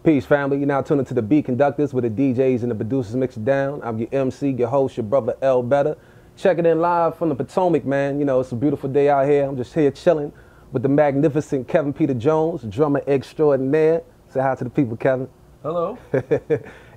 Peace, family. You're now tuned into the Beat Conductors, where the DJs and the producers mix it down. I'm your MC, your host, your brother eLBetta. Checking in live from the Potomac, man. You know, it's a beautiful day out here. I'm just here chilling with the magnificent Kevin Peter Jones, drummer extraordinaire. Say hi to the people, Kevin. Hello.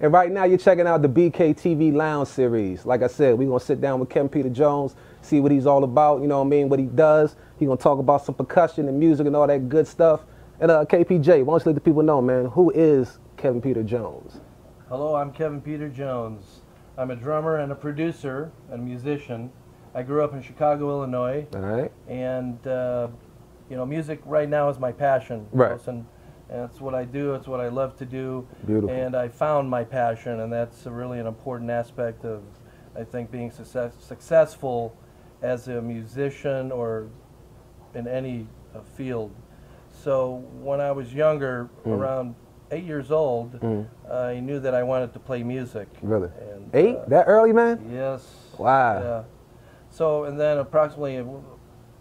And right now you're checking out the BKTV Lounge Series. Like I said, we're going to sit down with Kevin Peter Jones, see what he's all about, you know what I mean, what he does. He's going to talk about some percussion and music and all that good stuff. And KPJ, why don't you let the people know, man, who is Kevin Peter Jones? Hello, I'm Kevin Peter Jones. I'm a drummer and a producer and a musician. I grew up in Chicago, Illinois. All right. And, you know, music right now is my passion. Right. And it's what I do, it's what I love to do. Beautiful. And I found my passion, and that's really an important aspect of, I think, being successful as a musician or in any field. So when I was younger, around 8 years old, I knew that I wanted to play music. Really? And, 8? That early, man? Yes. Wow. Yeah. So, and then approximately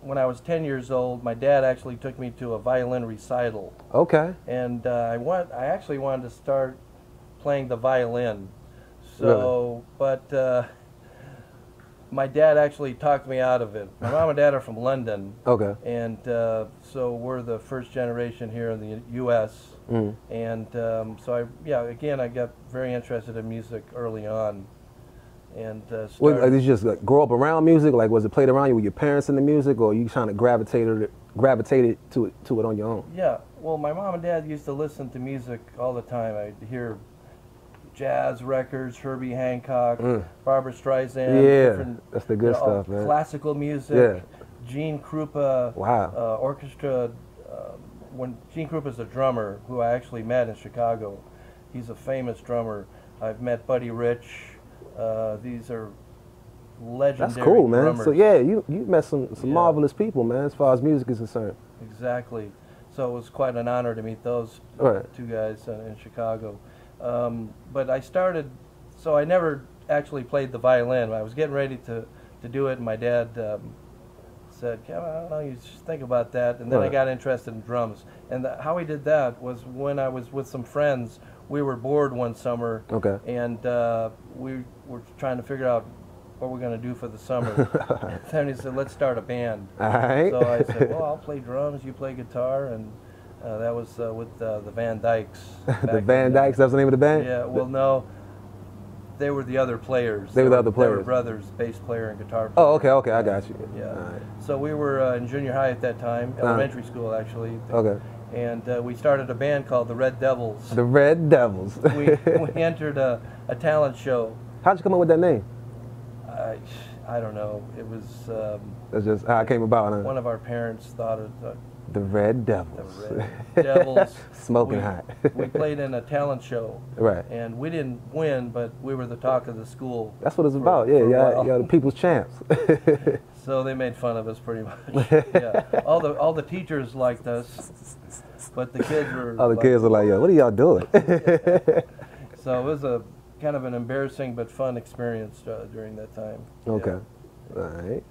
when I was 10 years old, my dad actually took me to a violin recital. Okay. And I actually wanted to start playing the violin. So, really? But my dad actually talked me out of it. My mom and dad are from London. Okay. And so we're the first generation here in the U.S. And so I got very interested in music early on. And like, did you just like, grow up around music? Like, was it played around you with your parents in the music, or you kind of gravitated to it on your own? Yeah. Well, my mom and dad used to listen to music all the time. I'd hear jazz records, Herbie Hancock, Barbra Streisand. Yeah, that's the good stuff, man. Classical music. Yeah. Gene Krupa. Wow. Orchestra. When Gene Krupa's a drummer who I actually met in Chicago. He's a famous drummer. I've met Buddy Rich. These are legendary. That's cool, man. drummers. So yeah, you met some marvelous people, man, as far as music is concerned. Exactly. So it was quite an honor to meet those two guys in Chicago. But I started, so I never actually played the violin. I was getting ready to do it, and my dad said, Kevin, I don't know, you should think about that. And then I got interested in drums. And how we did that was when I was with some friends. We were bored one summer, and we were trying to figure out what we're going to do for the summer. And then he said, let's start a band. All right. So I said, well, I'll play drums, you play guitar, and that was with the Van Dykes. The Van Dykes, that's the name of the band? Yeah, well, no, they were the other players. They were the other players? They were brothers, bass player and guitar player. Oh, okay, I got you. Yeah. All right. So we were in junior high at that time, elementary school, actually. Okay. And we started a band called the Red Devils. The Red Devils. we entered a talent show. How'd you come up with that name? I don't know. It was... That's just how it came about, huh? One of our parents thought it... The Red Devils. The Red Devils. Smoking hot. We played in a talent show. Right. And we didn't win, but we were the talk of the school. That's what it's about, yeah. Y'all the people's champs. So they made fun of us pretty much. Yeah. All the teachers liked us, but the kids were... All the kids were like, yo, what are y'all doing? So it was a kind of an embarrassing but fun experience during that time. Okay. Yeah. All right.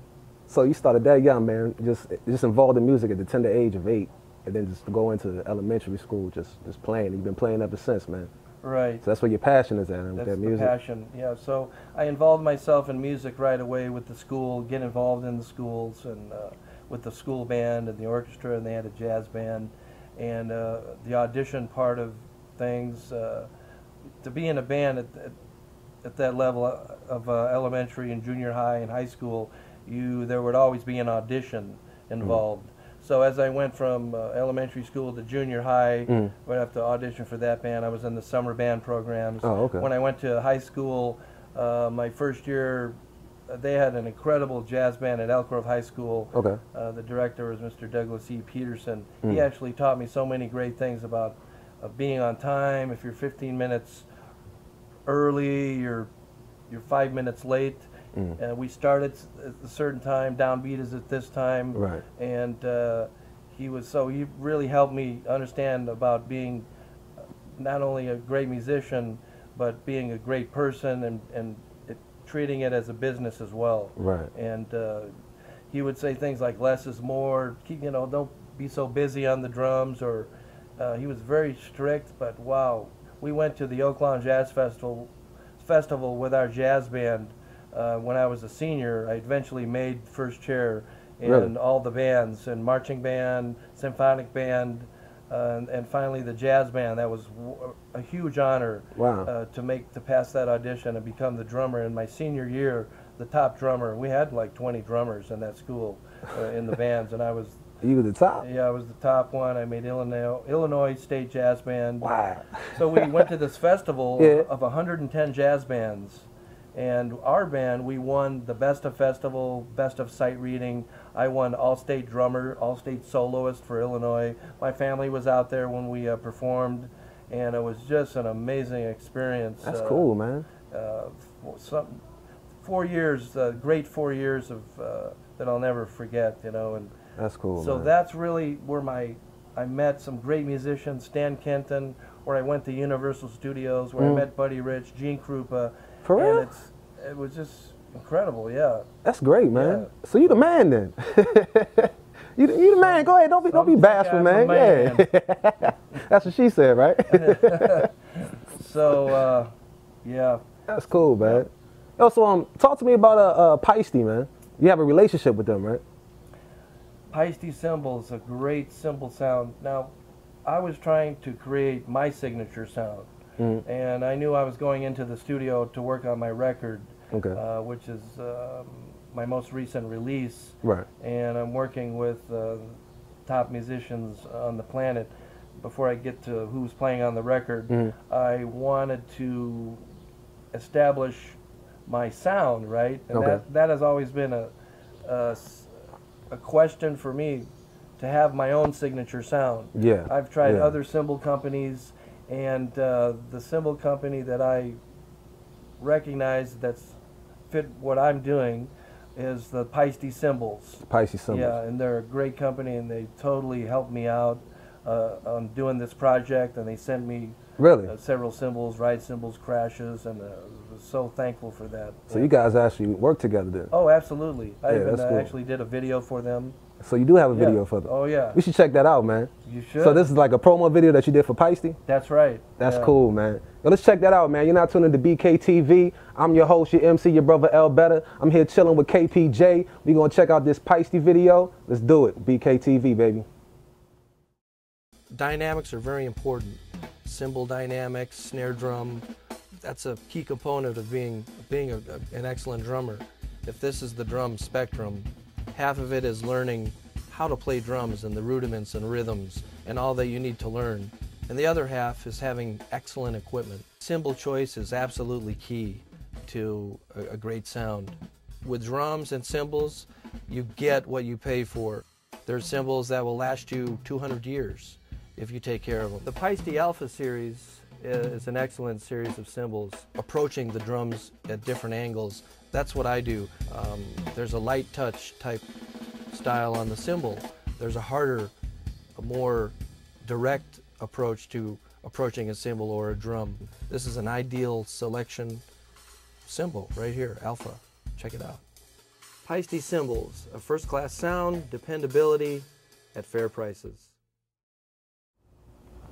So you started that young, man, just involved in music at the tender age of 8, and then just go into elementary school just playing. You've been playing ever since, man. Right. So that's where your passion is at, with that music. That's the passion, yeah. So I involved myself in music right away with the school, get involved in the schools and with the school band and the orchestra, and they had a jazz band. And the audition part of things, to be in a band at that level of elementary and junior high and high school, there would always be an audition involved. So as I went from elementary school to junior high, I'd have to audition for that band. I was in the summer band programs. Oh, okay. When I went to high school, my first year, they had an incredible jazz band at Elk Grove High School. Okay. The director was Mr. Douglas E. Peterson. He actually taught me so many great things about being on time. If you're 15 minutes early, you're 5 minutes late. We started at a certain time, downbeat is at this time. Right. And he really helped me understand about being not only a great musician, but being a great person and treating it as a business as well. Right. And he would say things like less is more, don't be so busy on the drums, or He was very strict, but wow, we went to the Oakland Jazz Festival with our jazz band. When I was a senior, I eventually made first chair in Really? all the bands, and marching band, symphonic band, and finally the jazz band. That was a huge honor. Wow. To pass that audition and become the drummer in my senior year, the top drummer. We had like 20 drummers in that school in the bands, and I was. You were the top? Yeah, I was the top one. I made Illinois State Jazz Band. Wow. So we went to this festival Yeah. of 110 jazz bands, and our band, we won the Best of Festival, Best of Sight Reading. I won All-State Drummer, All-State Soloist for Illinois. My family was out there when we performed, and it was just an amazing experience. That's cool, man. 4 years, great 4 years of that I'll never forget, you know. And That's cool, so man. that's really where I met some great musicians, Stan Kenton, where I went to Universal Studios, where I met Buddy Rich, Gene Krupa. For real? And it was just incredible, yeah. That's great, man. Yeah. So you the man then. you the man. Go ahead. Don't be bashful, man. Yeah. That's what she said, right? So, yeah. That's cool, man. Yo, so talk to me about Peisty, man. You have a relationship with them, right? Peisty cymbals, a great cymbal sound. Now, I was trying to create my signature sound, and I knew I was going into the studio to work on my record, Okay. which is my most recent release. Right. And I'm working with top musicians on the planet. Before I get to who's playing on the record, I wanted to establish my sound, right? And Okay. that has always been a question for me, to have my own signature sound. Yeah. I've tried Yeah. other cymbal companies, and the cymbal company that I recognize that's fit what I'm doing is the Peisty cymbals. Peisty cymbals. Yeah, and they're a great company, and they totally helped me out on doing this project, and they sent me Really? several cymbals, ride cymbals, crashes, and was so thankful for that. So you guys actually work together then? Oh, absolutely. I even that's cool. actually did a video for them. So you do have a Yeah. video for them? Oh, yeah. We should check that out, man. You should. So this is like a promo video that you did for Peisty? That's right. That's Yeah. cool, man. Yo, let's check that out, man. You're not tuning to BKTV. I'm your host, your MC, your brother eLBetta. I'm here chilling with KPJ. We're going to check out this Peisty video. Let's do it. BKTV, baby. Dynamics are very important. Cymbal dynamics, snare drum, that's a key component of being an excellent drummer. If this is the drum spectrum, half of it is learning how to play drums and the rudiments and rhythms and all that you need to learn. And the other half is having excellent equipment. Cymbal choice is absolutely key to a great sound. With drums and cymbals, you get what you pay for. There's cymbals that will last you 200 years if you take care of them. The Peisty Alpha series is an excellent series of cymbals, approaching the drums at different angles. That's what I do. There's a light touch type style on the cymbal. There's a harder, a more direct approach to approaching a cymbal or a drum. This is an ideal selection cymbal right here, Alpha. Check it out. Peisty cymbals, a first-class sound, dependability at fair prices.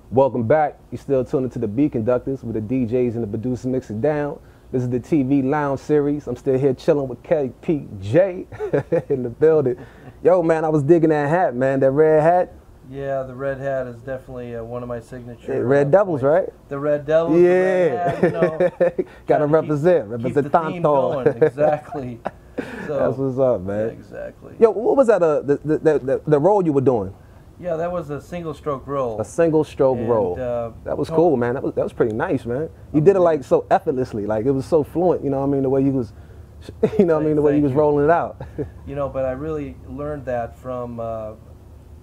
Welcome back. You're still tuning to the B Conductors with the DJs and the producers mixing down. This is the TV Lounge Series. I'm still here chilling with KPJ in the building. Yo, man, I was digging that hat, man. That red hat. Yeah, the red hat is definitely one of my signature. Yeah, Red Devils, points. right? The Red Devils. Yeah. The red hat, you know, Gotta trying to represent. keep the theme going. Exactly. So, That's what's up, man. Yeah, exactly. Yo, what was that? The role you were doing? Yeah, that was a single stroke roll. A single stroke And, roll. That was cool, man. That was pretty nice, man. You did it like so effortlessly, like it was so fluent. You know what I mean? The way you was, you know what I mean? The way you was rolling it out. You know, but I really learned that from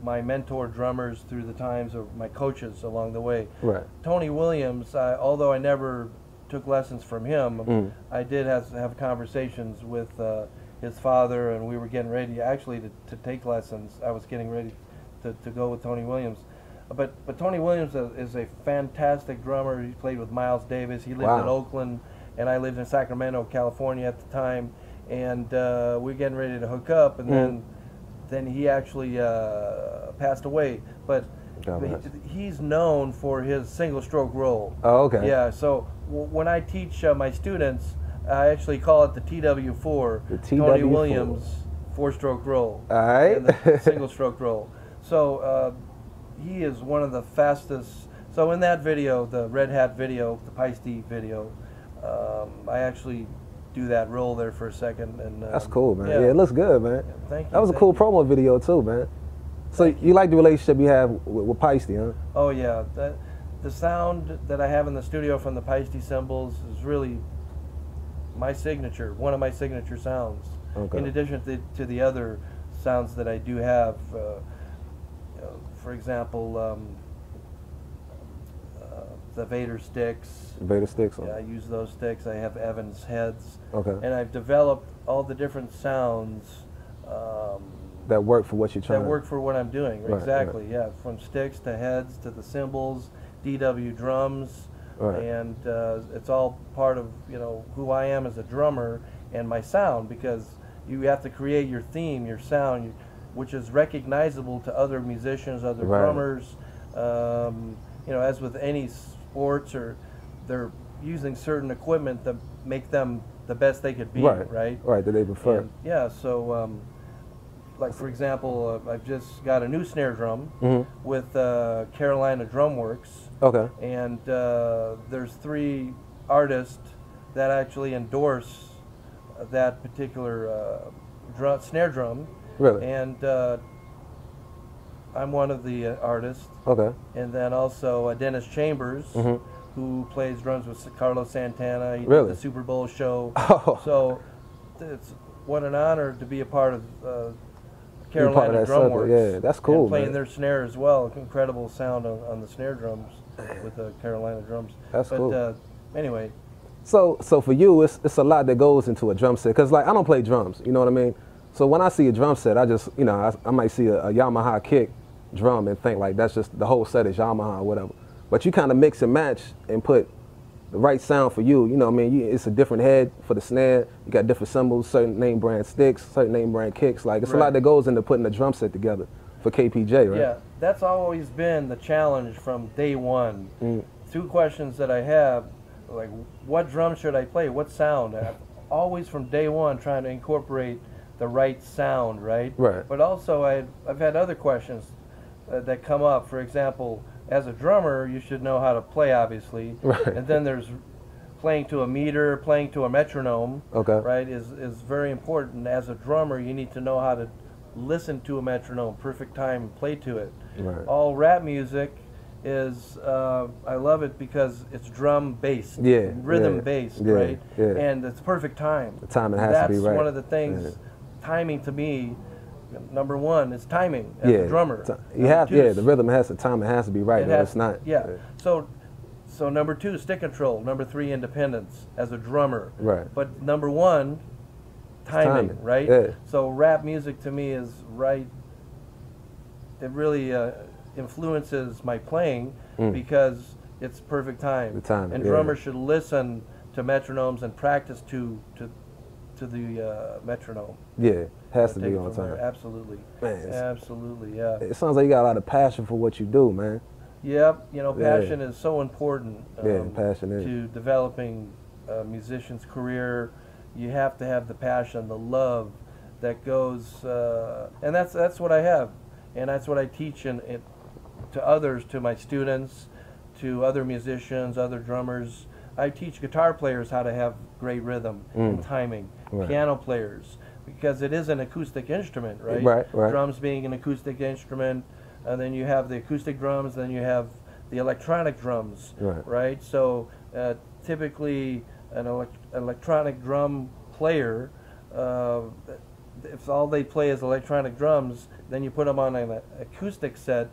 my mentor drummers through the times, of my coaches along the way. Right. Tony Williams, although I never took lessons from him, I did have conversations with his father, and we were getting ready actually to take lessons. I was getting ready to go with Tony Williams. But Tony Williams is a fantastic drummer. He played with Miles Davis. He lived in Oakland, and I lived in Sacramento, California at the time. And we were getting ready to hook up, and then he actually passed away. But God bless. He's known for his single stroke roll. Oh, okay. Yeah, so when I teach my students, I actually call it the TW4, The Tony TW4. Williams 4-stroke roll. All right. And the single stroke roll. So he is one of the fastest. So in that video, the Red Hat video, the Peisty video, I actually do that roll there for a second. And That's cool, man. Yeah. Yeah, it looks good, man. Yeah, thank you. That was a cool promo video too, man. So you like the relationship you have with Peisty, huh? Oh yeah, the sound that I have in the studio from the Peisty cymbals is really my signature, one of my signature sounds. Okay. In addition to the other sounds that I do have, for example, the Vader sticks. Vader sticks. Yeah, I use those sticks. I have Evans heads. Okay. And I've developed all the different sounds that work for what you're trying. That work for what I'm doing. Right, exactly. right. Yeah, from sticks to heads to the cymbals, DW drums, Right. and it's all part of who I am as a drummer and my sound, because you have to create your theme, your sound, which is recognizable to other musicians, other Right. drummers. As with any sports, or they're using certain equipment that make them the best they could be. Right. Right. That they prefer. And, yeah. So. Like, for example, I've just got a new snare drum with Carolina Drum Works. Okay. And there's 3 artists that actually endorse that particular snare drum. Really? And I'm one of the artists. Okay. And then also Dennis Chambers, who plays drums with Carlos Santana. He Really? did the Super Bowl show. Oh. So it's what an honor to be a part of You're part of Carolina that Drum circle. Works. Yeah, that's cool, And playing man. their snare as well. Incredible sound on the snare drums with the Carolina drums. That's cool. Anyway. So for you, it's a lot that goes into a drum set. Cause like I don't play drums, you know what I mean? So when I see a drum set, I just I might see a Yamaha kick drum and think like that's just the whole set is Yamaha or whatever. But you kind of mix and match and put the right sound for you. You know what I mean? It's a different head for the snare. You got different cymbals, certain name brand sticks, certain name brand kicks. Like it's a lot that goes into putting a drum set together for KPJ, right? Yeah, that's always been the challenge from day one. 2 questions that I have, like what drum should I play? What sound? I've always from day one trying to incorporate the right sound, right? Right. But also I've had other questions that come up. For example, as a drummer, you should know how to play, obviously. Right. And then there's playing to a meter, playing to a metronome. Okay. Right, is very important. As a drummer, you need to know how to listen to a metronome, perfect time, and play to it. Right. All rap music is, I love it because it's drum based, Yeah, rhythm based, yeah, right? yeah. And it's perfect time. The timing has to be right. That's one of the things. Yeah. Timing to me, number one, is timing as a drummer. You have, the rhythm has to, timing has to be right, or it's not. Yeah. So number 2, stick control. Number 3, independence as a drummer. Right. But number 1, timing, right? Yeah. So rap music to me is right. It really influences my playing because it's perfect time. The timing, and drummers should listen to metronomes and practice to the metronome. Yeah, has to be on time. Absolutely. Man, absolutely, yeah. It sounds like you got a lot of passion for what you do, man. Yep, passion is so important passion is. to developing a musician's career. You have to have the passion, the love that goes, and that's what I have, and that's what I teach to others, to my students, to other musicians, other drummers. I teach guitar players how to have great rhythm and timing, piano players, because it is an acoustic instrument, right? Right. Drums being an acoustic instrument, and then you have the acoustic drums, then you have the electronic drums, right? So typically an electronic drum player, if all they play is electronic drums, then you put them on an acoustic set,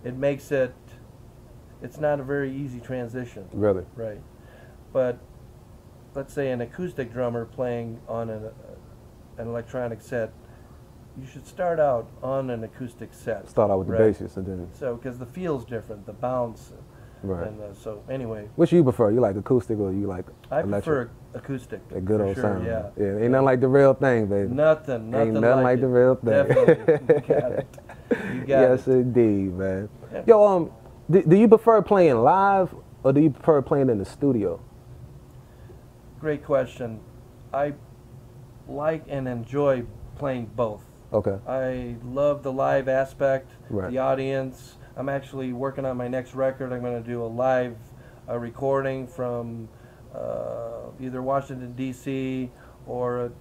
it makes it's not a very easy transition. Really? Right. But let's say an acoustic drummer playing on an electronic set, you should start out on an acoustic set. Start out with the basis and then... So, because the feel's different, the bounce. Right. And so, anyway. Which you prefer? You like acoustic or you like electric? I prefer acoustic. A good old sound. Yeah. Ain't nothing like the real thing, baby. Nothing Ain't nothing like the real thing. Definitely. You got it. You got yes, it. indeed, man. Yeah. Yo, do you prefer playing live or do you prefer playing in the studio? Great question. I like and enjoy playing both. Okay. I love the live aspect, Right. the audience. I'm actually working on my next record. I'm going to do a live recording from either Washington, D.C. or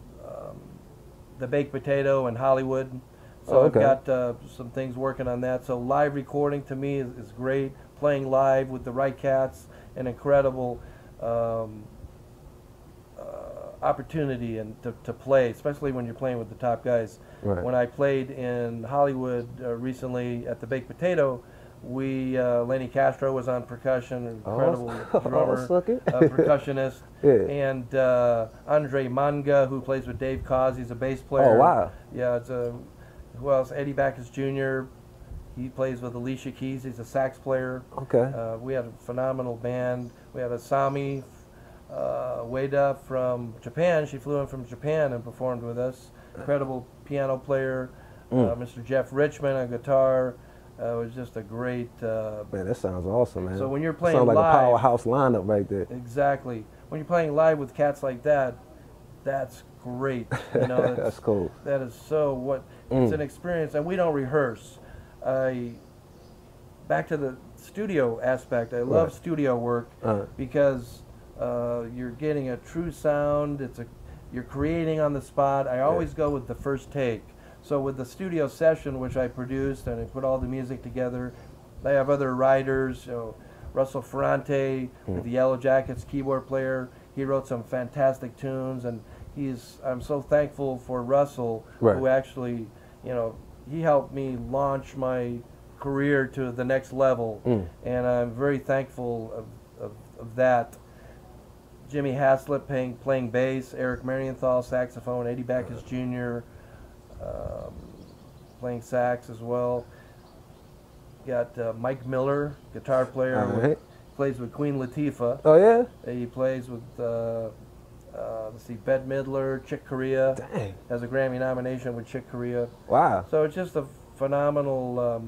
the Baked Potato in Hollywood. So okay. I've got some things working on that. So live recording to me is great. Playing live with the right cats, an incredible opportunity and to play, especially when you're playing with the top guys. Right. When I played in Hollywood recently at the Baked Potato, Lenny Castro was on percussion, an incredible drummer, percussionist, yeah. and Andre Manga, who plays with Dave Koz, he's a bass player. Oh, wow. Yeah, who else? Eddie Backus Jr., he plays with Alicia Keys, he's a sax player. Okay. We had a phenomenal band. We had Asami Ueda from Japan. She flew in from Japan and performed with us. Incredible piano player. Mr. Jeff Richmond on guitar. It was just a great... man, that sounds awesome, man. So when you're playing sounds like live... a powerhouse lineup right there. Exactly. When you're playing live with cats like that, that's great. You know, that's cool. That is so it's an experience, and we don't rehearse. Back to the studio aspect, I love studio work because you're getting a true sound. You're creating on the spot. I always go with the first take. So with the studio session, which I produced and I put all the music together, I have other writers. Russell Ferrante, the Yellow Jackets keyboard player. He wrote some fantastic tunes, and I'm so thankful for Russell, who actually, he helped me launch my career to the next level, and I'm very thankful of that. Jimmy Haslett playing bass, Eric Marienthal saxophone, Eddie Backus Jr. Playing sax as well. Got Mike Miller, guitar player, plays with Queen Latifah. Oh yeah. He plays with let's see, Bette Midler, Chick Corea. Dang. Has a Grammy nomination with Chick Corea. Wow. So it's just a phenomenal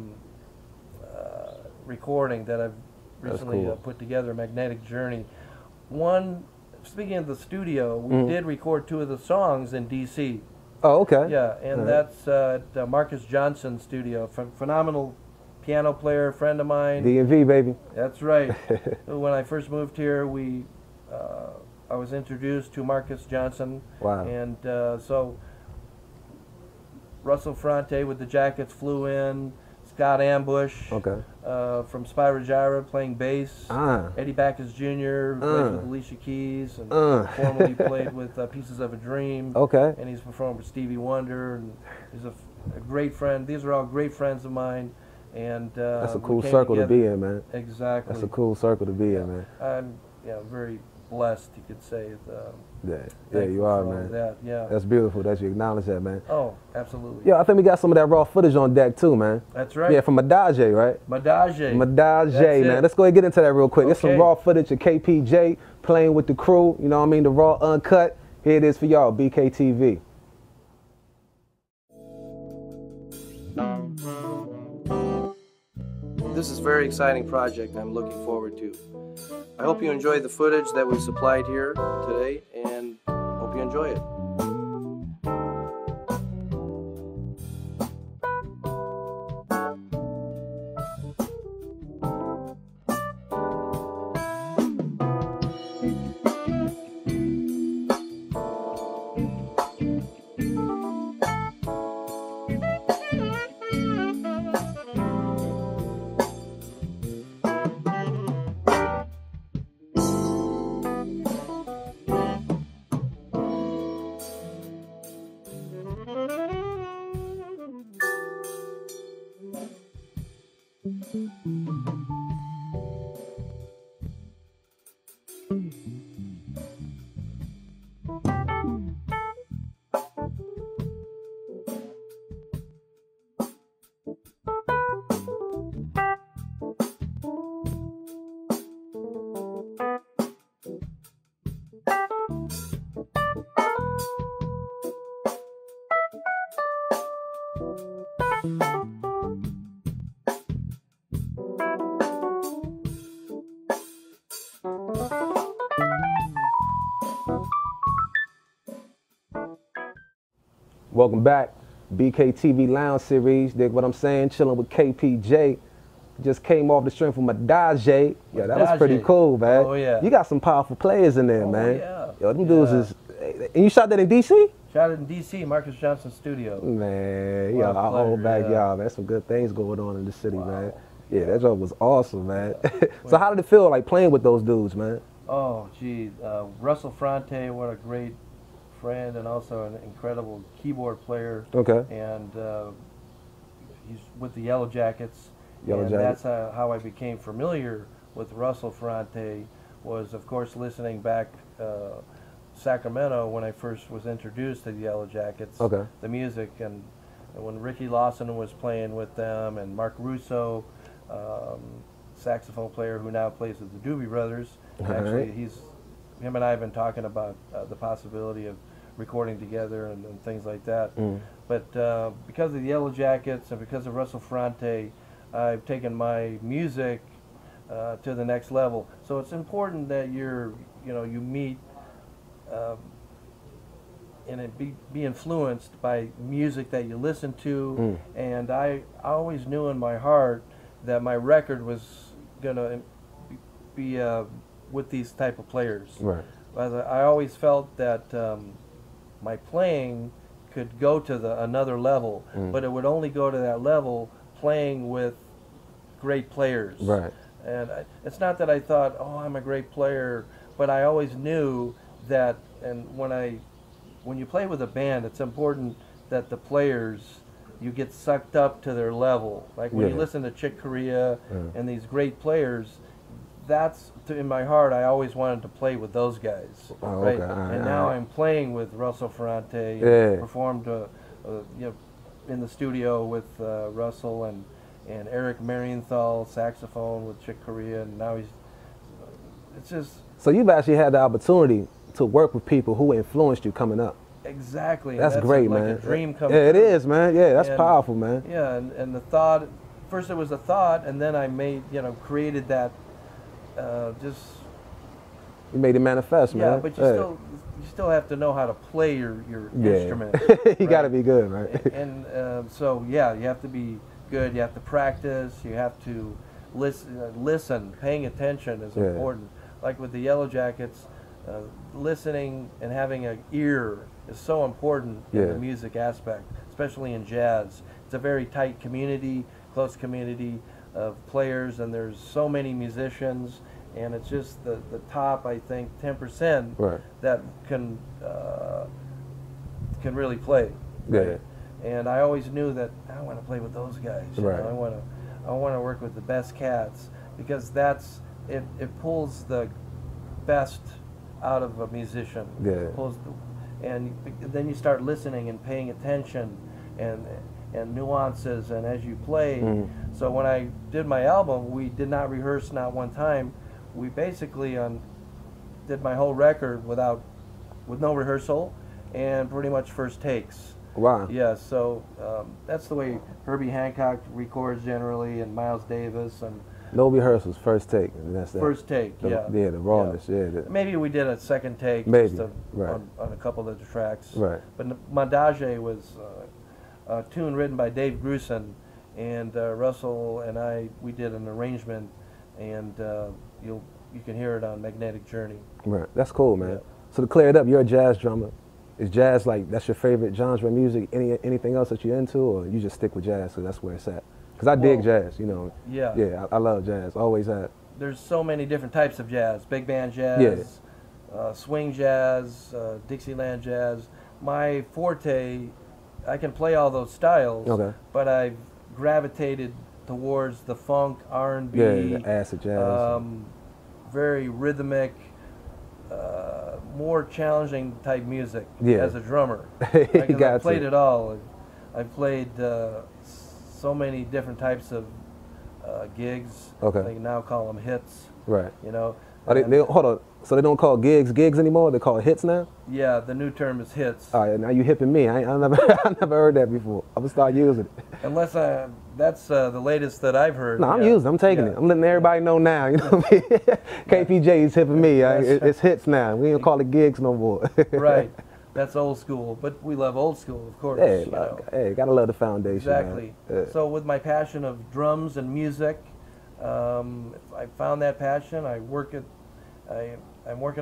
recording that I've recently put together, a Magnetic Journey. Speaking of the studio, we did record 2 of the songs in D.C. Oh, okay. Yeah, and that's at Marcus Johnson's studio. Phenomenal piano player, friend of mine. D&V, baby. That's right. When I first moved here, I was introduced to Marcus Johnson. Wow. And so Russell Ferrante with the Jackets flew in. Scott Ambush from Spyro Gyra playing bass. Eddie Backus Jr. who plays with Alicia Keys and formerly played with Pieces of a Dream. Okay. And he's performed with Stevie Wonder. And he's a great friend. These are all great friends of mine. And that's a cool circle to be in, man. Exactly. That's a cool circle to be in, man. I'm very blessed, you could say. Yeah, you are, man. That's beautiful that you acknowledge that, man. Oh, absolutely. Yeah, I think we got some of that raw footage on deck too, man. That's right. Yeah, from Madage, right? Madage, man. Let's go ahead and get into that real quick. There's some raw footage of KPJ playing with the crew. You know what I mean? The raw uncut. Here it is for y'all, BKTV. This is a very exciting project I'm looking forward to. I hope you enjoy the footage that we supplied here today, and hope you enjoy it. Welcome back. BKTV Lounge Series. Dig what I'm saying? Chilling with KPJ. Just came off the string from Madaje. Yeah, that was pretty cool, man. Oh, yeah. You got some powerful players in there, oh, man. Yeah. Yo, them dudes is... And you shot that in D.C.? Shot it in D.C., Marcus Johnson Studio. Man, yeah, our old backyard, man. Some good things going on in the city, man. Yeah, that job was awesome, man. So how did it feel like playing with those dudes, man? Oh, gee. Russell Fronte, what a great friend and also an incredible keyboard player. Okay. And he's with the Yellow Jackets. Yellow Jackets. That's how I became familiar with Russell Fronte, was, of course, listening back Sacramento when I first was introduced to the Yellow Jackets. Okay. The music, and when Ricky Lawson was playing with them, and Mark Russo, saxophone player who now plays with the Doobie Brothers. Actually, him and I have been talking about the possibility of recording together and things like that. But because of the Yellow Jackets and because of Russell Fronte, I've taken my music to the next level. So it's important that you meet and be influenced by music that you listen to. And I always knew in my heart that my record was gonna be with these type of players. Right. I always felt that my playing could go to another level, but it would only go to that level playing with great players. Right. And it's not that I thought, oh, I'm a great player, but I always knew that. And when you play with a band, it's important that the players, you get sucked up to their level. Like when you listen to Chick Corea and these great players, in my heart, I always wanted to play with those guys. Oh, right? okay. And now I'm playing with Russell Ferrante. Performed in the studio with Russell and Eric Marienthal, saxophone with Chick Corea, and now it's just... So you've actually had the opportunity to work with people who influenced you coming up. Exactly. That's great, like man. A dream come true. It true. is, man. Yeah, that's powerful, man. Yeah, and the thought, first it was a thought, and then I created that, just... You made it manifest, man. Yeah, but you still have to know how to play your instrument. You got to be good, right? And so, yeah, you have to be good. You have to practice. You have to listen. Paying attention is important. Like with the Yellow Jackets, listening and having an ear is so important in the music aspect, especially in jazz. It's a very tight community, close community of players, and there's so many musicians, and it's just the top, I think, 10% that can really play. Right? And I always knew that I want to play with those guys. You know? I want to work with the best cats, because it pulls the best out of a musician. And then you start listening and paying attention and nuances, and as you play. So when I did my album, we did not rehearse, not one time. We basically did my whole record with no rehearsal and pretty much first takes. Wow. Yeah, so that's the way Herbie Hancock records generally, and Miles Davis. And no rehearsals, first take. And that's that. First take, Yeah, the rawness, Maybe we did a second take maybe, just on a couple of the tracks. Right. But Mandage was a tune written by Dave Grusin, and Russell and we did an arrangement, and you can hear it on Magnetic Journey. Right. That's cool, man. So to clear it up, you're a jazz drummer. Is jazz that's your favorite genre of music? Anything else that you're into, or you just stick with jazz because that's where it's at? Because I dig jazz, Yeah, I love jazz. Always have. There's so many different types of jazz: big band jazz, swing jazz, Dixieland jazz. My forte, I can play all those styles, but I've gravitated towards the funk, R&B, the acid jazz, very rhythmic, more challenging type music as a drummer. I played it all. I played so many different types of gigs. They now call them hits. Right. Hold on. So they don't call gigs anymore? They call it hits now? Yeah, the new term is hits. All right, now you hipping me. I never heard that before. I'm gonna start using it. Unless that's the latest that I've heard. No, I'm using it. I'm taking it. I'm letting everybody know now. You know what I mean? KPJ is hipping me. It's hits now. We don't call it gigs no more. Right. That's old school, but we love old school, of course. Hey, you know. hey, gotta love the foundation. Exactly. Yeah. So with my passion of drums and music, I found that passion. I'm working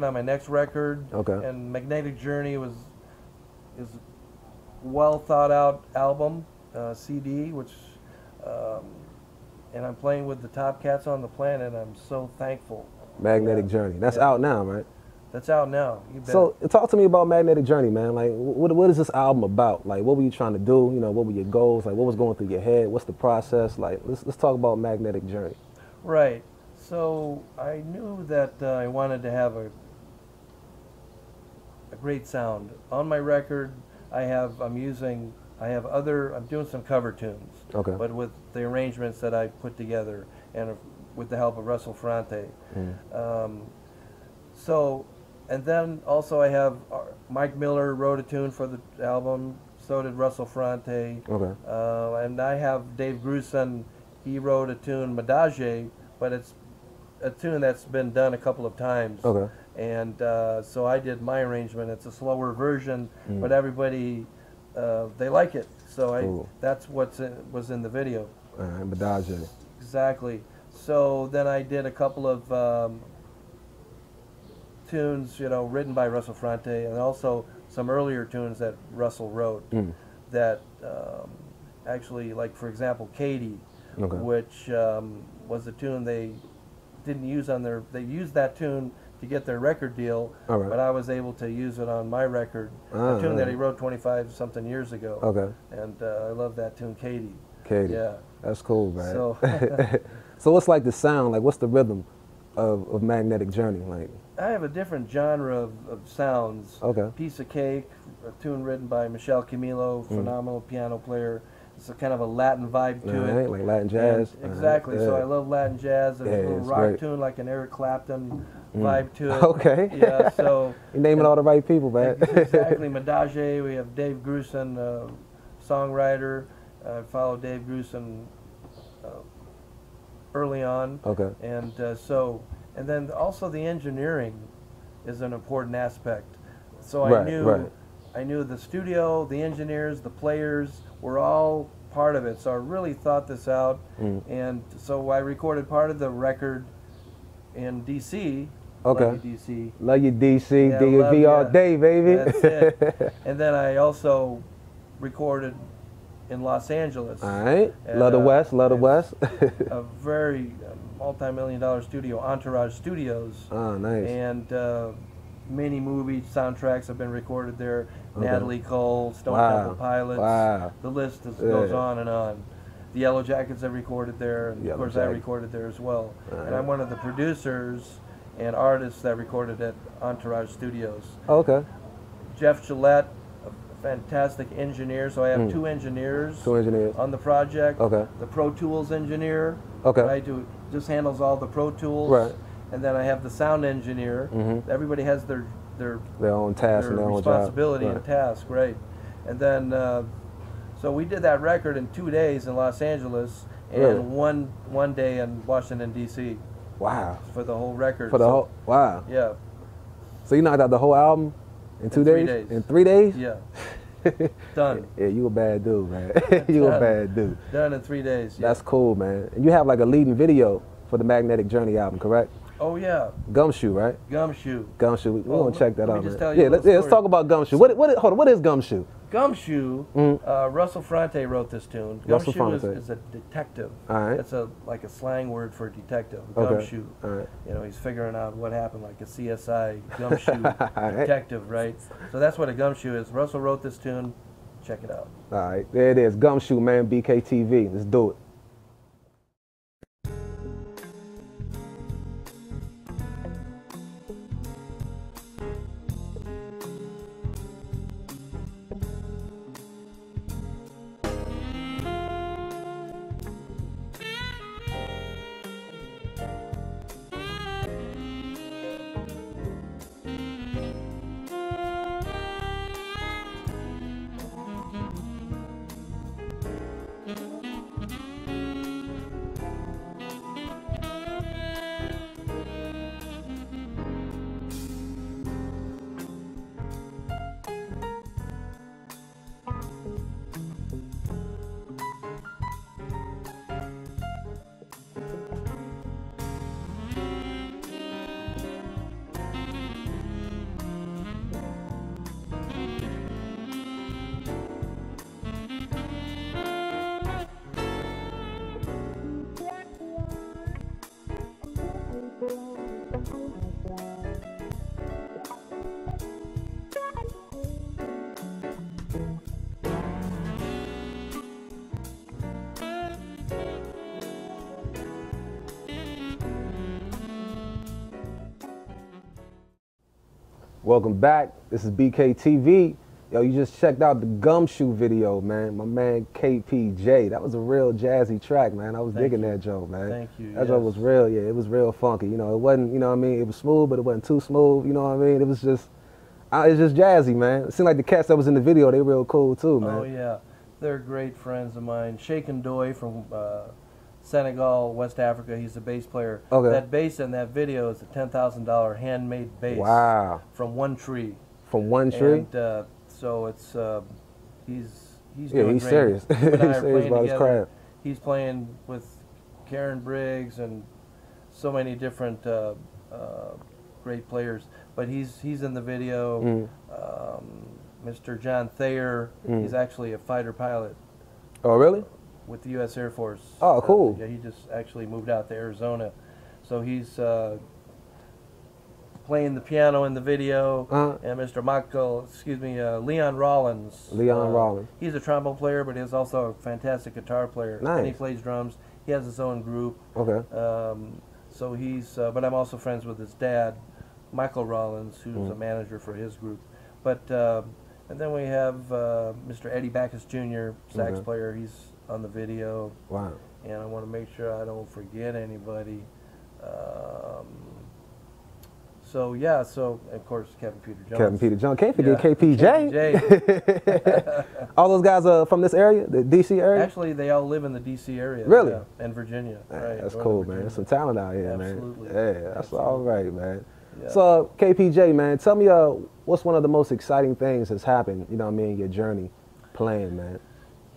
on my next record. Okay. And Magnetic Journey is well thought out album, CD, which, and I'm playing with the top cats on the planet. I'm so thankful. Magnetic Journey. That's out now, right? That's out now. You bet. So talk to me about Magnetic Journey, man. Like, what is this album about? Like, what were you trying to do? You know, what were your goals? Like, what was going through your head? What's the process? Like, let's talk about Magnetic Journey. Right. So I knew that I wanted to have a great sound on my record. I'm doing some cover tunes. Okay. But with the arrangements that I put together and with the help of Russell Ferrante. And then also I have Mike Miller wrote a tune for the album. So did Russell Ferrante. Okay. And I have Dave Grusin. He wrote a tune, Madage, but it's a tune that's been done a couple of times. Okay. And so I did my arrangement. It's a slower version, but everybody, they like it. So that's what was in the video. Madage. Exactly. So then I did a couple of tunes, you know, written by Russell Ferrante, and also some earlier tunes that Russell wrote that actually, like for example, Katie, which was a tune they didn't use on their, they used that tune to get their record deal, but I was able to use it on my record, a tune that he wrote 25 something years ago. Okay. And I love that tune, Katie. Katie. Yeah. That's cool, man. So, so what's like the sound? Like, what's the rhythm of Magnetic Journey? Like, I have a different genre of sounds. Okay. Piece of Cake, a tune written by Michelle Camilo, phenomenal piano player. It's a kind of a Latin vibe to it. Like Latin jazz. And exactly. So I love Latin jazz. There's a little rock tune like an Eric Clapton vibe to it. Okay. Yeah. So you're naming all the right people, man. Exactly. Madage. We have Dave Grusin, songwriter. I followed Dave Grusin early on. Okay. And and then also the engineering is an important aspect. So I knew the studio, the engineers, the players were all part of it. So I really thought this out. And so I recorded part of the record in D.C. Okay. Love you, D.C. Love you, D.C. Yeah, DMV all day, baby. That's it. And then I also recorded in Los Angeles. All right. Love the West, love the West. A very multi-million-dollar studio, Entourage Studios. Oh, nice. And many movie soundtracks have been recorded there. Natalie Cole, Stone Temple Pilots. Wow. The list goes on and on. The Yellow Jackets have recorded there, and of course I recorded there as well. And I'm one of the producers and artists that recorded at Entourage Studios. Okay. Jeff Gillette, a fantastic engineer. So I have two engineers on the project. Okay. The Pro Tools engineer, right, who just handles all the Pro Tools. Right. And then I have the sound engineer. Everybody has their own task, their responsibility and task, right? And then, so we did that record in 2 days in Los Angeles and one day in Washington D.C. Wow! For the whole record. For the whole Yeah. So you knocked out the whole album in 2 days? 3 days. In 3 days? Yeah. Done. Yeah, you a bad dude, man. You a bad dude. Done in 3 days. Yeah. That's cool, man. And you have like a leading video for the Magnetic Journey album, correct? Oh yeah. Gumshoe, right? Gumshoe. Gumshoe. We're gonna check that out, man. Yeah, let's talk about Gumshoe. Hold on, what is Gumshoe? Gumshoe, Russell Ferrante wrote this tune. Gumshoe is a detective. All right. It's like a slang word for detective. Gumshoe. All right. You know, he's figuring out what happened, like a CSI gumshoe detective, right? So that's what a gumshoe is. Russell wrote this tune. Check it out. All right, there it is. Gumshoe, man. BKTV. Let's do it. Welcome back. This is BKTV. Yo, you just checked out the Gumshoe video, man. My man KPJ. That was a real jazzy track, man. I was digging that joke, man. Thank you. That joke was real, yeah. It was real funky. You know, it wasn't, you know what I mean? It was smooth, but it wasn't too smooth. You know what I mean? It was just, it's just jazzy, man. It seemed like the cats that was in the video, they real cool too, man. Oh, yeah. They're great friends of mine. Sheikh Ndoye from Senegal, West Africa. He's the bass player. Okay. That bass in that video is a $10,000 handmade bass. Wow. From one tree. From one tree? And so it's he's yeah, doing he's great. serious. He's serious about his craft. He's playing with Karen Briggs and so many different great players. But he's in the video. Mr. John Thayer. He's actually a fighter pilot. Oh, really? With the U.S. Air Force. Oh, cool. Yeah, he just actually moved out to Arizona. So he's playing the piano in the video. And Mr. Leon Rollins. Leon Rollins. He's a trombone player, but he's also a fantastic guitar player. Nice. And he plays drums. He has his own group. Okay. So he's, but I'm also friends with his dad, Michael Rollins, who's a manager for his group. But, and then we have Mr. Eddie Backus Jr., sax player. He's on the video. Wow. And I want to make sure I don't forget anybody. So yeah, so of course Kevin Peter Jones. Kevin Peter Jones. Can't forget KPJ. All those guys are from this area, the DC area? Actually, they all live in the DC area. Really? Yeah, and Virginia. Right, That's cool, man. There's some talent out here, Absolutely. man. Yeah, that's Absolutely. all right, man. Yeah. So, KPJ, man, tell me what's one of the most exciting things that's happened, you know what I mean, in your journey playing, man?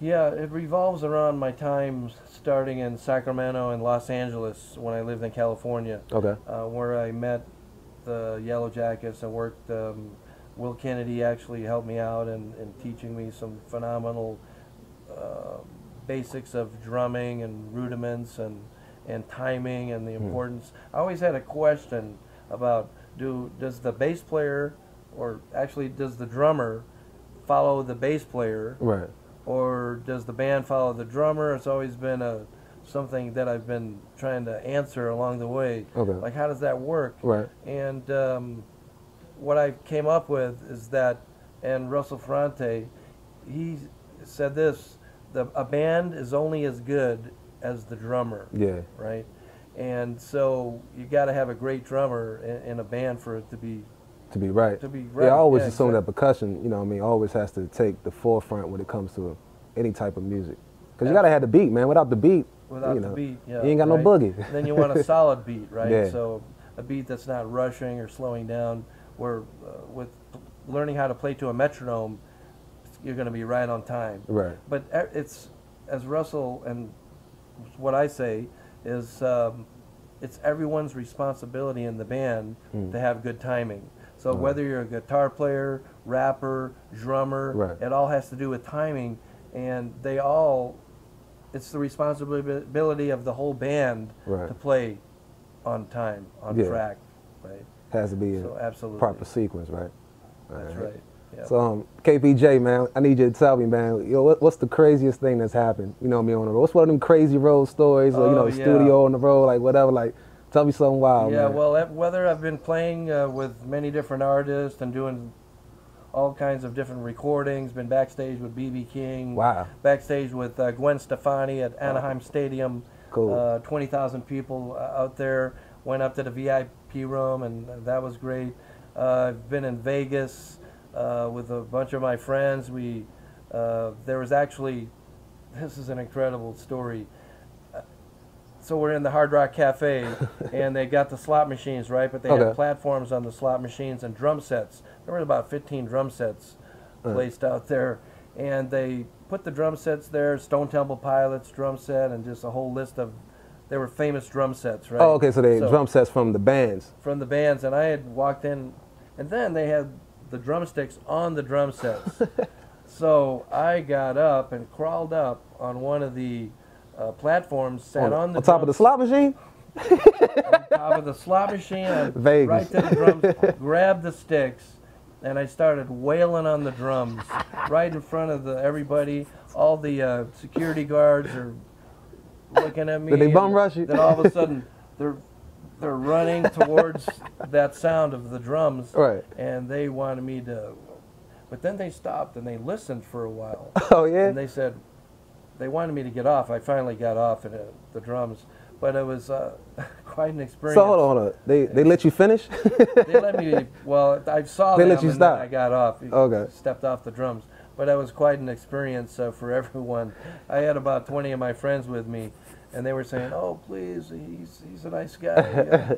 Yeah, it revolves around my time starting in Sacramento and Los Angeles when I lived in California. Okay. Where I met the Yellow Jackets and worked. Will Kennedy actually helped me out in teaching me some phenomenal basics of drumming and rudiments and timing and the importance. I always had a question about does the bass player, or actually does the drummer follow the bass player? Right. Or does the band follow the drummer? It's always been something that I've been trying to answer along the way. Okay. Like, how does that work? Right. And what I came up with is that, and Russell Ferrante, he said this, a band is only as good as the drummer. Yeah. Right? And so you got to have a great drummer in a band for it to be right. Yeah, I always assume that percussion, you know what I mean, always has to take the forefront when it comes to any type of music. Because you got to have the beat, man. Without the beat, you ain't got no boogie. Then you want a solid beat, right? Yeah. So a beat that's not rushing or slowing down. Where with learning how to play to a metronome, you're going to be right on time. Right. But it's, as Russell and what I say is, it's everyone's responsibility in the band to have good timing. So whether you're a guitar player, rapper, drummer, it all has to do with timing, and it's the responsibility of the whole band to play on time, on track, right? Has to be absolutely. Proper sequence, right? That's right. Yeah. So KPJ, man, I need you to tell me, man, what's the craziest thing that's happened, you know what I mean, on the road? What's one of them crazy road stories, or, you know, studio on the road, like whatever, like, tell me something wild, man. Yeah, well, whether I've been playing with many different artists and doing all kinds of different recordings, been backstage with B.B. King, backstage with Gwen Stefani at Anaheim Stadium, cool. 20,000 people out there, went up to the VIP room, and that was great. I've been in Vegas with a bunch of my friends. There was actually, this is an incredible story. So we're in the Hard Rock Cafe, and they got the slot machines, right? But they had platforms on the slot machines and drum sets. There were about 15 drum sets placed out there, and they put the drum sets there, Stone Temple Pilots drum set, and just a whole list of, they were famous drum sets, right? Oh, okay, so they drum sets from the bands. From the bands, and I had walked in, and then they had the drumsticks on the drum sets. So I got up and crawled up on one of the platforms, sat on the top of the slot machine? On top of the slot machine, right to the drums, grabbed the sticks, and I started wailing on the drums right in front of everybody. All the security guards are looking at me. Did they bum rush you? Then all of a sudden, they're running towards that sound of the drums, Right. and they wanted me to, but then they stopped and they listened for a while. Oh yeah. And they said they wanted me to get off. I finally got off the drums, but it was quite an experience. So hold on. They let you finish? They let me. Well, I saw They them let you and stop. then I got off. Okay. Stepped off the drums, but that was quite an experience for everyone. I had about 20 of my friends with me, and they were saying, "Oh, please, he's a nice guy."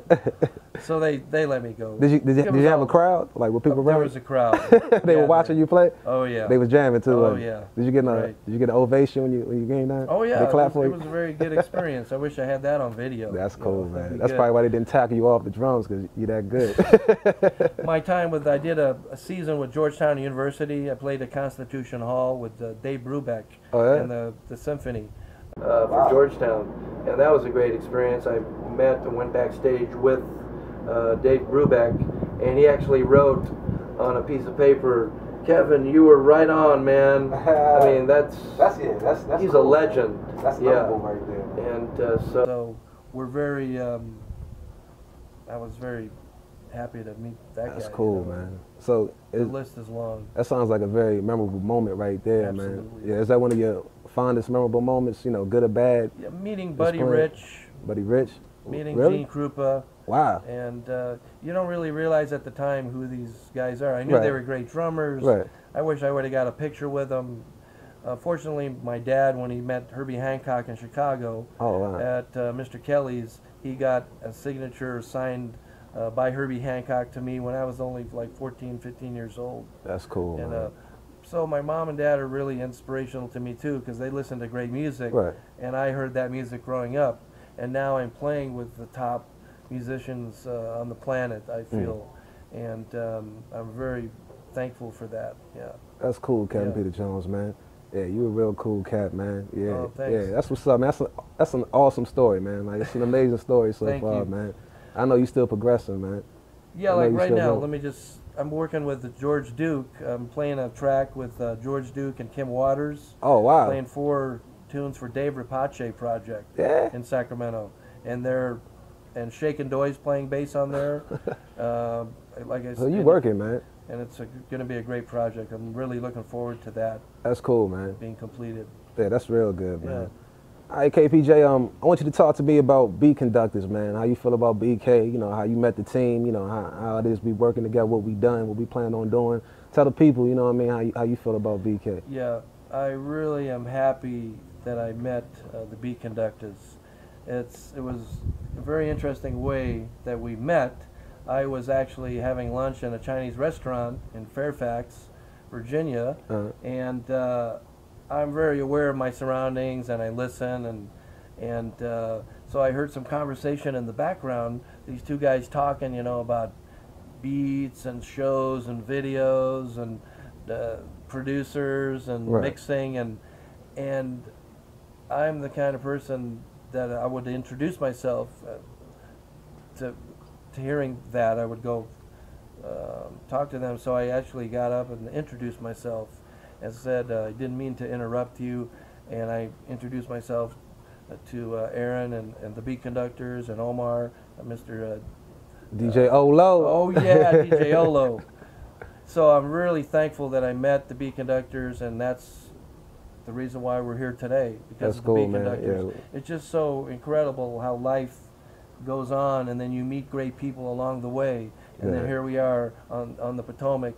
So they let me go. Did you have a crowd? Like were people There around? was a crowd. They were watching you play? Oh yeah. They was jamming too. Oh like, yeah. Did you get Right. an ovation when you came down? Oh yeah. They clapped for it you? was a very good experience. I wish I had that on video. That's cool, man. That'd be That's good. probably why they didn't tackle you off the drums, because you're that good. My time with, I did a season with Georgetown University. I played at Constitution Hall with Dave Brubeck and the symphony for Georgetown, and that was a great experience. I met and went backstage with Dave Brubeck, and he actually wrote on a piece of paper, "Kevin, you were right on, man." I mean, that's he's cool, a legend. That's notable right there. And so we're very. I was very happy to meet that guy. That's cool, man. So the list is long. That sounds like a very memorable moment right there, Absolutely. man. Yeah, is that one of your fondest memorable moments? You know, good or bad? Yeah, meeting Buddy Rich. Buddy Rich. Meeting really? Gene Krupa. Wow. And you don't really realize at the time who these guys are. I knew they were great drummers. Right. I wish I would have got a picture with them. Fortunately, my dad, when he met Herbie Hancock in Chicago at Mr. Kelly's, he got a signature signed by Herbie Hancock to me when I was only like 14, 15 years old. That's cool, and, man. So my mom and dad are really inspirational to me too, because they listen to great music. Right. And I heard that music growing up. And now I'm playing with the top musicians on the planet, I feel. And I'm very thankful for that, yeah. That's cool, Kevin Peter Jones, man. Yeah, you a real cool cat, man. Yeah, oh, thanks. Yeah, that's what's up, man. That's an awesome story, man. Like, it's an amazing story so far, man. I know you're still progressing, man. Yeah, like right now, I'm working with George Duke. I'm playing a track with George Duke and Kim Waters. Oh, wow. Playing 4 tunes for Dave Rapace project in Sacramento. And Shakin' Doy's playing bass on there. Like I said, so you working, man. And it's going to be a great project. I'm really looking forward to that. That's cool, man. Being completed. Yeah, that's real good, man. Yeah. All right, KPJ, I want you to talk to me about B Conductors, man. How you feel about BK, you know, how you met the team, you know, how it is we working together, what we done, what we plan on doing. Tell the people, you know what I mean, how you feel about BK. Yeah, I really am happy that I met the B Conductors. It was a very interesting way that we met. I was actually having lunch in a Chinese restaurant in Fairfax, Virginia, and I'm very aware of my surroundings, and I listen, and so I heard some conversation in the background. These 2 guys talking, you know, about beats and shows and videos and producers and mixing, and I'm the kind of person that I would introduce myself to hearing that. I would go talk to them. So I actually got up and introduced myself and said, I didn't mean to interrupt you, and I introduced myself to Aaron and the B Conductors and Omar, Mr. DJ Olo. Oh yeah, DJ Olo. So I'm really thankful that I met the B Conductors, and that's the reason why we're here today, because of the B Conductors. Yeah. It's just so incredible how life goes on, and then you meet great people along the way, and then here we are on the Potomac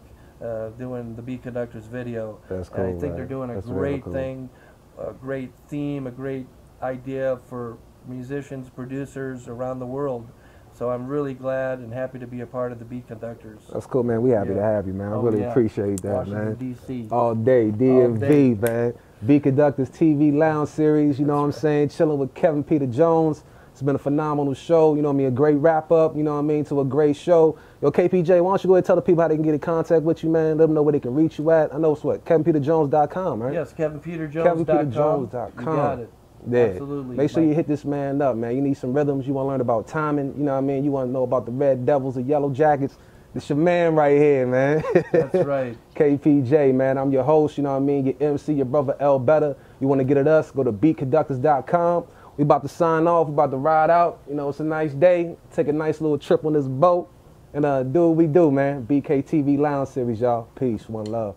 doing the B Conductors video. That's cool. And I think they're doing a great thing, a great theme, a great idea for musicians, producers around the world. So I'm really glad and happy to be a part of the B Conductors. That's cool, man. We happy to have you, man. I really appreciate that, Washington, man. D.C. All day, DMV, man. B Conductors TV Lounge Series, you know what I'm saying? Chilling with Kevin Peter Jones. It's been a phenomenal show, you know what I mean? A great wrap-up, you know what I mean, to a great show. Yo, KPJ, why don't you go ahead and tell the people how they can get in contact with you, man? Let them know where they can reach you at. I know it's what? KevinPeterJones.com, right? Yes, KevinPeterJones.com. KevinPeterJones.com. You got it. Yeah. Absolutely. Make sure you hit this man up, man. You need some rhythms. You want to learn about timing. You know what I mean? You want to know about the Red Devils, the Yellow Jackets. It's your man right here, man. That's right. KPJ, man. I'm your host, you know what I mean? Your MC, your brother eLBetta. You want to get at us, go to beatconductors.com. We about to sign off. We about to ride out. You know, it's a nice day. Take a nice little trip on this boat. And do what we do, man. BKTV Lounge Series, y'all. Peace. One love.